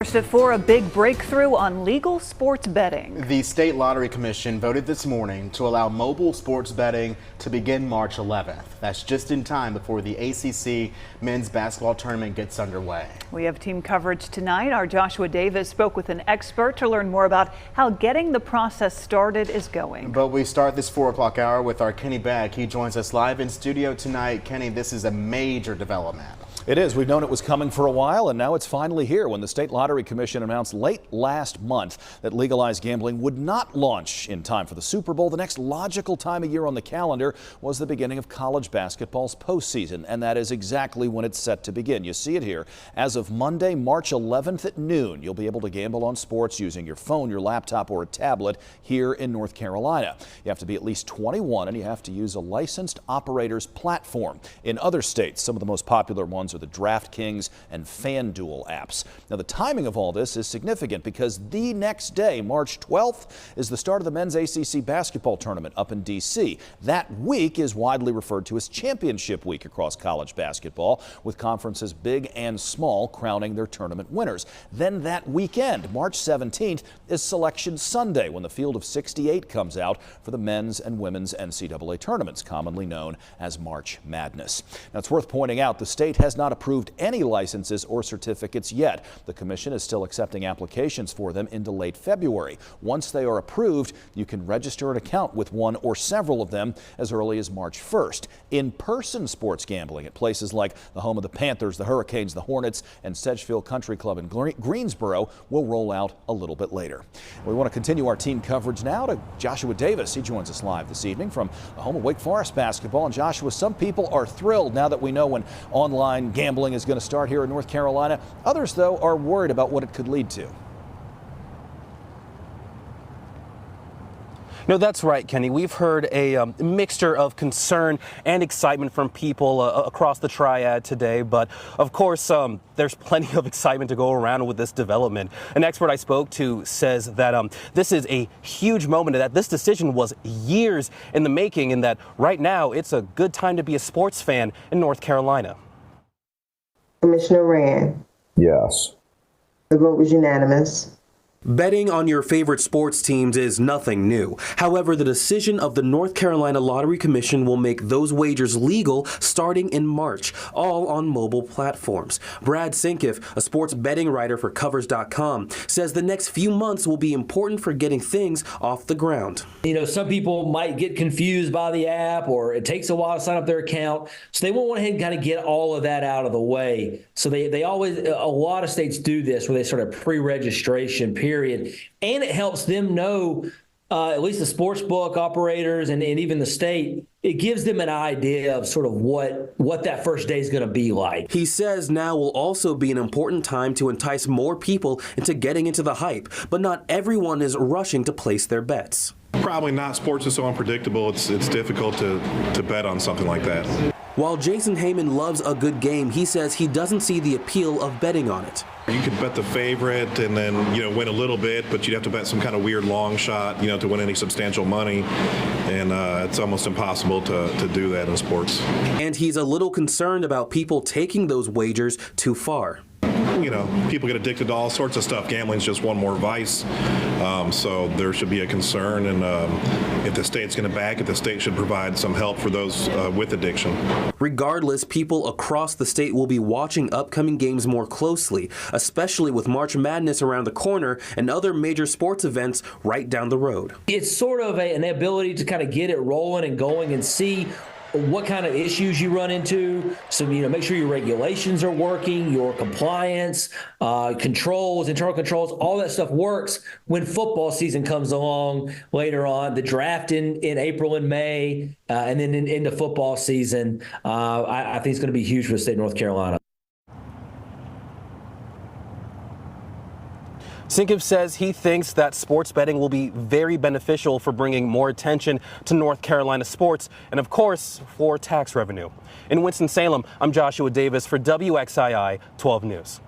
For a big breakthrough on legal sports betting. The State Lottery Commission voted this morning to allow mobile sports betting to begin March 11th. That's just in time before the ACC men's basketball tournament gets underway. We have team coverage tonight. Our Joshua Davis spoke with an expert to learn more about how getting the process started is going. But we start this 4 o'clock hour with our Kenny Beck. He joins us live in studio tonight. Kenny, this is a major development. It is. We've known it was coming for a while, and now it's finally here when the State Lottery Commission announced late last month that legalized gambling would not launch in time for the Super Bowl. The next logical time of year on the calendar was the beginning of college basketball's postseason, and that is exactly when it's set to begin. You see it here. As of Monday, March 11th at noon, you'll be able to gamble on sports using your phone, your laptop, or a tablet here in North Carolina. You have to be at least 21, and you have to use a licensed operator's platform. In other states, some of the most popular ones are the DraftKings and FanDuel apps. Now, the timing of all this is significant because the next day, March 12th, is the start of the men's ACC basketball tournament up in D.C. That week is widely referred to as Championship Week across college basketball, with conferences big and small crowning their tournament winners. Then that weekend, March 17th, is Selection Sunday, when the field of 68 comes out for the men's and women's NCAA tournaments, commonly known as March Madness. Now, it's worth pointing out the state has not approved any licenses or certificates yet. The commission is still accepting applications for them into late February. Once they are approved, you can register an account with one or several of them as early as March 1st. In-person sports gambling at places like the home of the Panthers, the Hurricanes, the Hornets, and Sedgefield Country Club in Greensboro will roll out a little bit later. We want to continue our team coverage now to Joshua Davis. He joins us live this evening from the home of Wake Forest basketball. And Joshua, some people are thrilled now that we know when online gambling is going to start here in North Carolina. Others, though, are worried about what it could lead to. No, that's right, Kenny. We've heard a mixture of concern and excitement from people across the triad today. But of course, there's plenty of excitement to go around with this development. An expert I spoke to says that this is a huge moment, that this decision was years in the making, and that right now it's a good time to be a sports fan in North Carolina. Commissioner Rand. Yes. The vote was unanimous. Betting on your favorite sports teams is nothing new. However, the decision of the North Carolina Lottery Commission will make those wagers legal starting in March, all on mobile platforms. Brad Sinkiff, a sports betting writer for Covers.com, says the next few months will be important for getting things off the ground. You know, some people might get confused by the app, or it takes a while to sign up their account. So they won't want to kind of get all of that out of the way. So they always, a lot of states do this where they sort of pre-registration period. And it helps them know, at least the sports book operators and even the state, it gives them an idea of sort of what that first day is going to be like. He says now will also be an important time to entice more people into getting into the hype, but not everyone is rushing to place their bets. Probably not. Sports is so unpredictable, it's difficult to bet on something like that. While Jason Heyman loves a good game, he says he doesn't see the appeal of betting on it. You could bet the favorite and then, win a little bit, but you'd have to bet some kind of weird long shot, to win any substantial money. And it's almost impossible to do that in sports. And he's a little concerned about people taking those wagers too far. People get addicted to all sorts of stuff. Gambling's just one more vice. So there should be a concern, and if the state's going to back it, the state should provide some help for those with addiction. Regardless, people across the state will be watching upcoming games more closely, especially with March Madness around the corner and other major sports events right down the road. It's sort of an ability to kind of get it rolling and going and see what kind of issues you run into. So, make sure your regulations are working, your compliance, controls, internal controls, all that stuff works when football season comes along later on. The draft in April and May, and then into football season, I think it's going to be huge for the state of North Carolina. Sinkiff says he thinks that sports betting will be very beneficial for bringing more attention to North Carolina sports and, of course, for tax revenue. In Winston-Salem, I'm Joshua Davis for WXII 12 News.